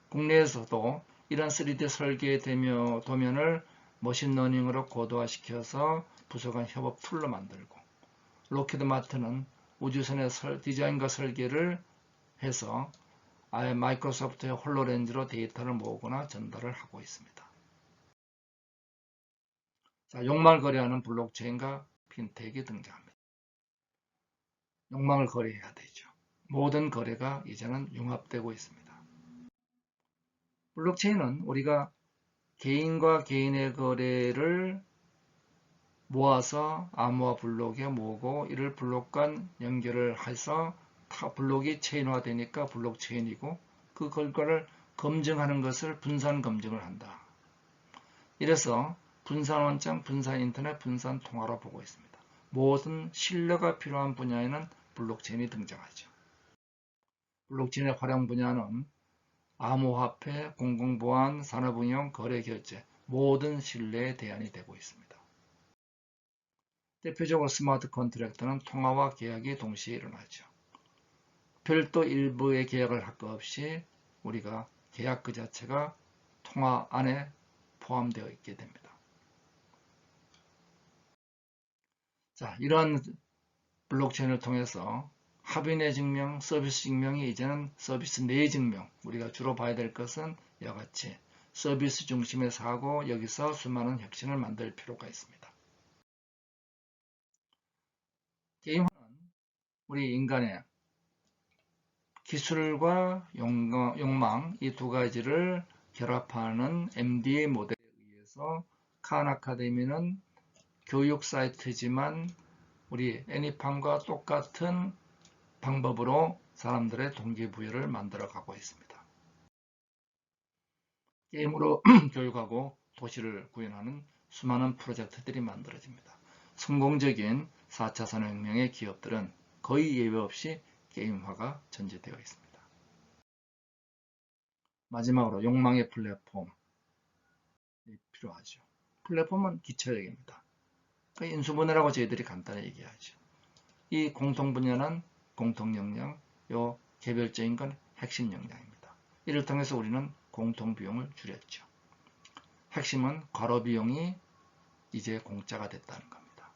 Speaker 1: 국내에서도 이런 3D 설계 도면을 머신러닝으로 고도화시켜서 부서 간 협업 툴로 만들고, 로키드마트는 우주선의 디자인과 설계를 해서 아예 마이크로소프트의 홀로렌즈로 데이터를 모으거나 전달을 하고 있습니다. 자, 욕망을 거래하는 블록체인과 핀텍이 등장합니다. 욕망을 거래해야 되죠. 모든 거래가 이제는 융합되고 있습니다. 블록체인은 우리가 개인과 개인의 거래를 모아서 암호화 블록에 모으고 이를 블록 간 연결을 해서 타 블록이 체인화 되니까 블록체인이고, 그 결과를 검증하는 것을 분산 검증을 한다. 이래서 분산 원장, 분산 인터넷, 분산 통화로 보고 있습니다. 모든 신뢰가 필요한 분야에는 블록체인이 등장하죠. 블록체인의 활용 분야는 암호화폐, 공공보안, 산업응용, 거래결제, 모든 신뢰의 대안이 되고 있습니다. 대표적으로 스마트 컨트랙터는 통화와 계약이 동시에 일어나죠. 별도 일부의 계약을 할 것 없이 우리가 계약 그 자체가 통화 안에 포함되어 있게 됩니다. 자, 이러한 블록체인을 통해서 합의 내 증명, 서비스 증명이 이제는 서비스 내 증명, 우리가 주로 봐야 될 것은 이와 같이 서비스 중심의 사고, 여기서 수많은 혁신을 만들 필요가 있습니다. 게임은 우리 인간의 기술과 욕망 이 두 가지를 결합하는 MDA 모델에 의해서 칸 아카데미는 교육 사이트지만 우리 애니팡과 똑같은 방법으로 사람들의 동기부여를 만들어 가고 있습니다. 게임으로 교육하고 도시를 구현하는 수많은 프로젝트들이 만들어집니다. 성공적인 4차 산업혁명의 기업들은 거의 예외 없이 게임화가 전제되어 있습니다. 마지막으로 욕망의 플랫폼이 필요하죠. 플랫폼은 기초역입니다. 인수분해라고 저희들이 간단히 얘기하죠. 이 공통분야는 공통역량, 요 개별적인 건 핵심 역량입니다. 이를 통해서 우리는 공통비용을 줄였죠. 핵심은 과로비용이 이제 공짜가 됐다는 겁니다.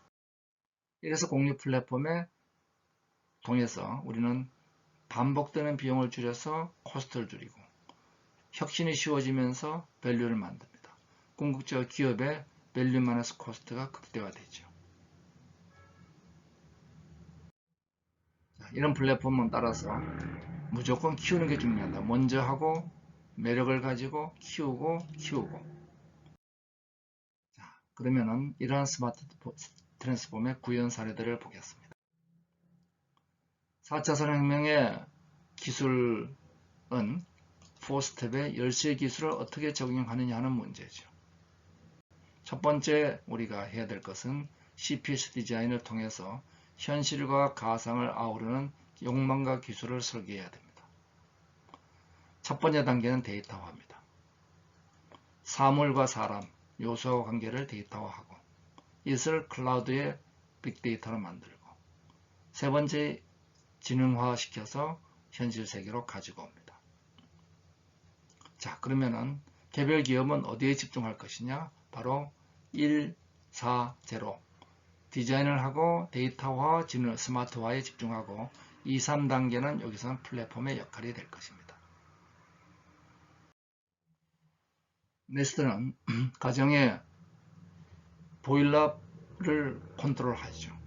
Speaker 1: 이래서 공유 플랫폼에 통해서 우리는 반복되는 비용을 줄여서 코스트를 줄이고 혁신이 쉬워지면서 밸류를 만듭니다. 궁극적으로 기업의 밸류 마이너스 코스트가 극대화되죠. 이런 플랫폼은 따라서 무조건 키우는 게 중요하다. 먼저 하고 매력을 가지고 키우고 자, 그러면은 이러한 스마트 트랜스폼의 구현 사례들을 보겠습니다. 4차 산업혁명의 기술은 4스텝의 열쇠 기술을 어떻게 적용하느냐 하는 문제죠. 첫 번째 우리가 해야 될 것은 CPS 디자인을 통해서 현실과 가상을 아우르는 욕망과 기술을 설계해야 됩니다. 첫 번째 단계는 데이터화입니다. 사물과 사람, 요소와 관계를 데이터화하고 이것을 클라우드의 빅데이터로 만들고 세 번째 지능화시켜서 현실 세계로 가지고 옵니다. 자, 그러면은 개별 기업은 어디에 집중할 것이냐? 바로 1, 4, 0 디자인을 하고 데이터화, 지능, 스마트화에 집중하고 2, 3단계는 여기서는 플랫폼의 역할이 될 것입니다. 네스트는 가정의 보일러를 컨트롤하죠.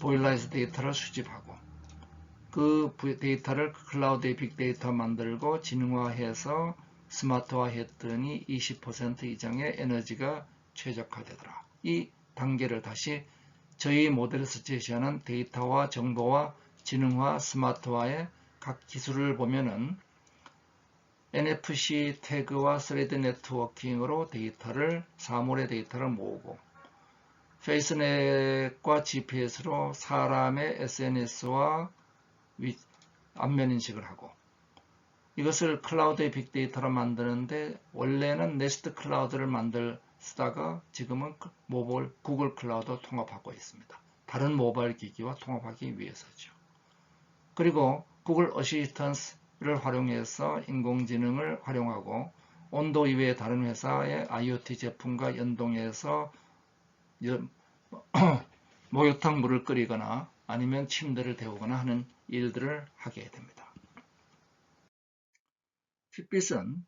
Speaker 1: 보일러에서 데이터를 수집하고 그 데이터를 클라우드에 빅데이터 만들고 지능화해서 스마트화했더니 20% 이상의 에너지가 최적화되더라. 이 단계를 다시 저희 모델에서 제시하는 데이터와 정보와 지능화, 스마트화의 각 기술을 보면은 NFC 태그와 스레드 네트워킹으로 데이터를 사물의 데이터를 모으고 페이스넷과 GPS로 사람의 SNS와 안면 인식을 하고 이것을 클라우드의 빅데이터로 만드는데 원래는 네스트 클라우드를 쓰다가 지금은 모바일 구글 클라우드 통합하고 있습니다. 다른 모바일 기기와 통합하기 위해서죠. 그리고 구글 어시스턴스를 활용해서 인공지능을 활용하고 온도 이외의 다른 회사의 IoT 제품과 연동해서 목욕탕 물을 끓이거나 아니면 침대를 데우거나 하는 일들을 하게 됩니다. 핏빗은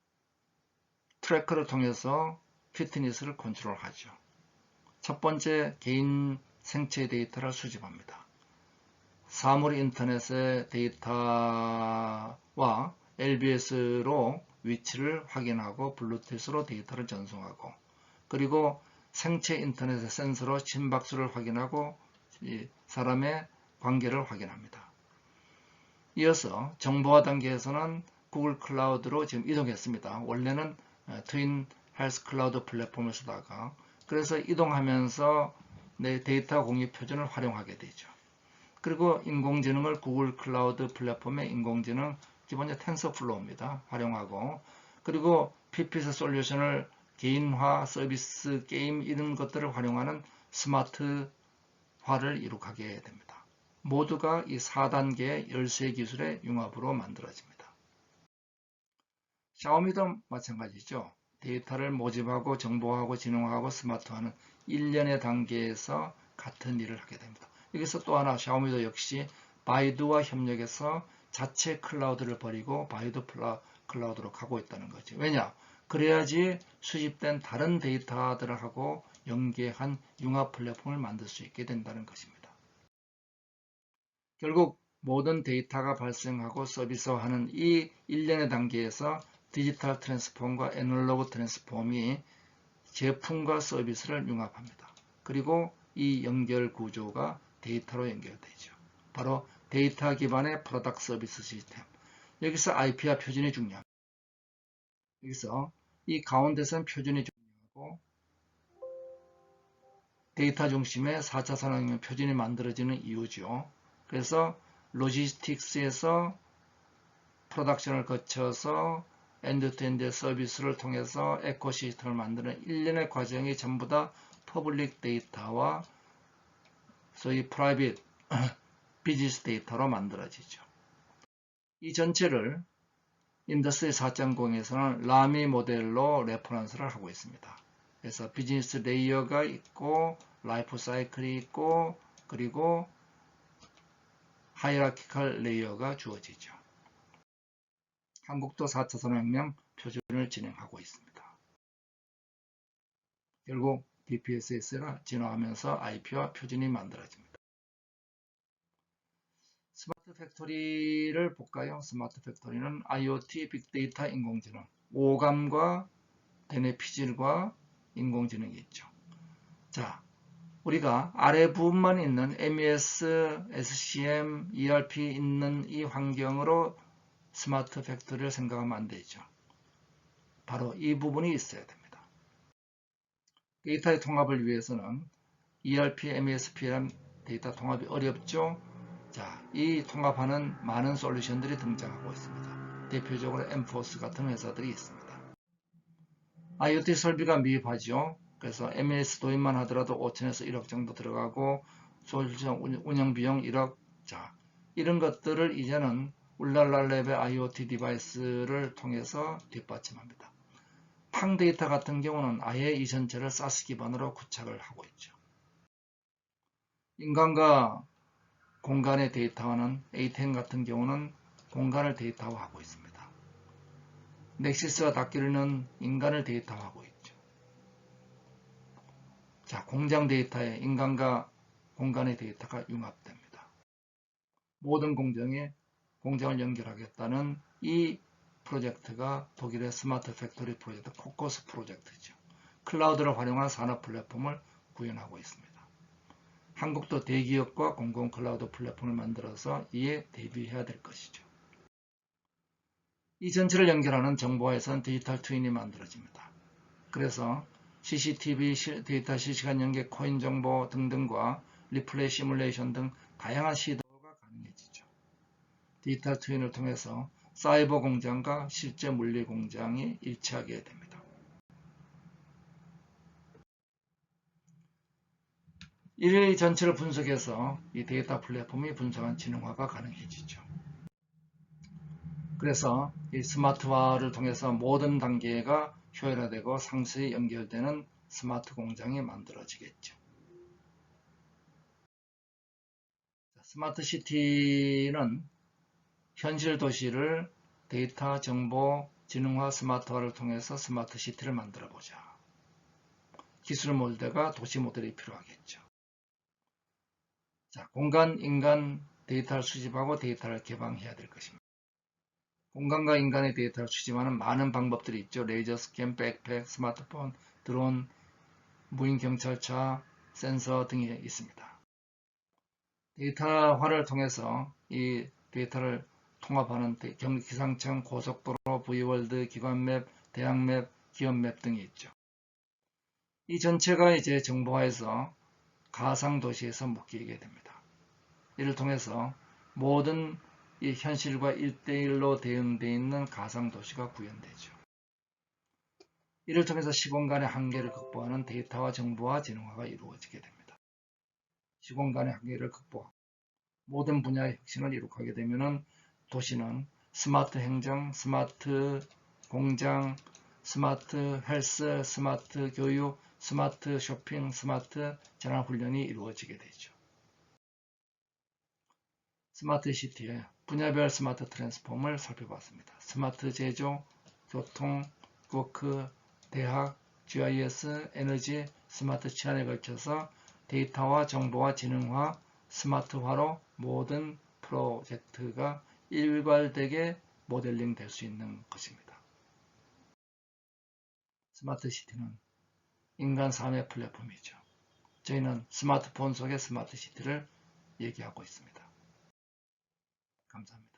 Speaker 1: 트래커를 통해서 피트니스를 컨트롤하죠. 첫 번째, 개인 생체 데이터를 수집합니다. 사물 인터넷의 데이터와 LBS로 위치를 확인하고 블루투스로 데이터를 전송하고 그리고 생체 인터넷의 센서로 심박수를 확인하고 사람의 관계를 확인합니다. 이어서 정보화 단계에서는 구글 클라우드로 지금 이동했습니다. 원래는 트윈 헬스 클라우드 플랫폼을 쓰다가 그래서 이동하면서 내 데이터 공유 표준을 활용하게 되죠. 그리고 인공지능을 구글 클라우드 플랫폼의 인공지능 기본적으로 텐서플로우입니다. 활용하고 그리고 PPS 솔루션을 개인화 서비스 게임 이런 것들을 활용하는 스마트화를 이룩하게 됩니다. 모두가 이 4단계의 열쇠 기술의 융합으로 만들어집니다. 샤오미도 마찬가지죠. 데이터를 모집하고 정보하고 진흥하고 스마트화하는 일련의 단계에서 같은 일을 하게 됩니다. 여기서 또 하나 샤오미도 역시 바이두와 협력해서 자체 클라우드를 버리고 바이두 클라우드로 가고 있다는 거죠. 왜냐? 그래야지 수집된 다른 데이터들하고 연계한 융합 플랫폼을 만들 수 있게 된다는 것입니다. 결국 모든 데이터가 발생하고 서비스화하는 이 일련의 단계에서 디지털 트랜스폼과 애널로그 트랜스폼이 제품과 서비스를 융합합니다. 그리고 이 연결 구조가 데이터로 연결되죠. 바로 데이터 기반의 프로덕트 서비스 시스템. 여기서 IP와 표준이 중요합니다. 여기서 이 가운데선 표준이 중요하고 데이터 중심의 4차 산업혁명 표준이 만들어지는 이유죠. 그래서 로지스틱스에서 프로덕션을 거쳐서 엔드-투-엔드 서비스를 통해서 에코시스템을 만드는 일련의 과정이 전부 다 퍼블릭 데이터와 소위 프라이빗 비즈니스 데이터로 만들어지죠. 이 전체를 인더스트리 4.0에서는 라미 모델로 레퍼런스를 하고 있습니다. 그래서 비즈니스 레이어가 있고 라이프 사이클이 있고 그리고 하이라키컬 레이어가 주어지죠. 한국도 4차 산업혁명 표준을 진행하고 있습니다. 결국 DPSS라 진화하면서 IP와 표준이 만들어집니다. 스마트 팩토리를 볼까요? 스마트 팩토리는 IoT, 빅데이터, 인공지능, 오감과 대뇌 피질과 인공지능이 있죠. 자, 우리가 아래 부분만 있는 MES, SCM, ERP 있는 이 환경으로 스마트 팩토리를 생각하면 안 되죠. 바로 이 부분이 있어야 됩니다. 데이터의 통합을 위해서는 ERP, MES, PM 데이터 통합이 어렵죠. 자, 이 통합하는 많은 솔루션들이 등장하고 있습니다. 대표적으로 엠포스 같은 회사들이 있습니다. IoT 설비가 미흡하죠. 그래서 MES 도입만 하더라도 5천에서 1억 정도 들어가고 솔루션 운영 비용 1억. 자, 이런 것들을 이제는 울랄랄랩의 IoT 디바이스를 통해서 뒷받침합니다. 팡 데이터 같은 경우는 아예 이 전체를 SaaS 기반으로 구착을 하고 있죠. 인간과 공간의 데이터화는 A10 같은 경우는 공간을 데이터화하고 있습니다. 넥시스와 닥길은 인간을 데이터화하고 있죠. 자, 공장 데이터에 인간과 공간의 데이터가 융합됩니다. 모든 공장에 공장을 연결하겠다는 이 프로젝트가 독일의 스마트 팩토리 프로젝트 코코스 프로젝트죠. 클라우드를 활용한 산업 플랫폼을 구현하고 있습니다. 한국도 대기업과 공공 클라우드 플랫폼을 만들어서 이에 대비해야 될 것이죠. 이 전체를 연결하는 정보화에서는 디지털 트윈이 만들어집니다. 그래서 CCTV, 데이터 실시간 연계, 코인 정보 등등과 리플레이 시뮬레이션 등 다양한 시도가 가능해지죠. 디지털 트윈을 통해서 사이버 공장과 실제 물리 공장이 일치하게 됩니다. 이 전체를 분석해서 이 데이터 플랫폼이 분석한 지능화가 가능해지죠. 그래서 이 스마트화를 통해서 모든 단계가 효율화되고 상세히 연결되는 스마트 공장이 만들어지겠죠. 스마트 시티는 현실 도시를 데이터, 정보, 지능화, 스마트화를 통해서 스마트 시티를 만들어 보자. 기술 모델과 도시 모델이 필요하겠죠. 자, 공간, 인간 데이터를 수집하고 데이터를 개방해야 될 것입니다. 공간과 인간의 데이터를 수집하는 많은 방법들이 있죠. 레이저 스캔, 백팩, 스마트폰, 드론, 무인 경찰차, 센서 등이 있습니다. 데이터화를 통해서 이 데이터를 통합하는 기상청, 고속도로, V월드, 기관맵, 대학맵, 기업맵 등이 있죠. 이 전체가 이제 정보화에서 가상도시에서 묶이게 됩니다. 이를 통해서 모든 이 현실과 1대1로 대응되어 있는 가상도시가 구현되죠. 이를 통해서 시공간의 한계를 극복하는 데이터와 정보화 지능화가 이루어지게 됩니다. 시공간의 한계를 극복하고 모든 분야의 혁신을 이룩하게 되면 도시는 스마트 행정, 스마트 공장, 스마트 헬스, 스마트 교육, 스마트 쇼핑, 스마트 재난훈련이 이루어지게 되죠. 스마트 시티의 분야별 스마트 트랜스폼을 살펴봤습니다. 스마트 제조, 교통, 워크, 대학, GIS, 에너지, 스마트 치안에 걸쳐서 데이터와 정보와 지능화, 스마트화로 모든 프로젝트가 일괄되게 모델링 될 수 있는 것입니다. 스마트 시티는 인간 삶의 플랫폼이죠. 저희는 스마트폰 속의 스마트 시티를 얘기하고 있습니다. 감사합니다.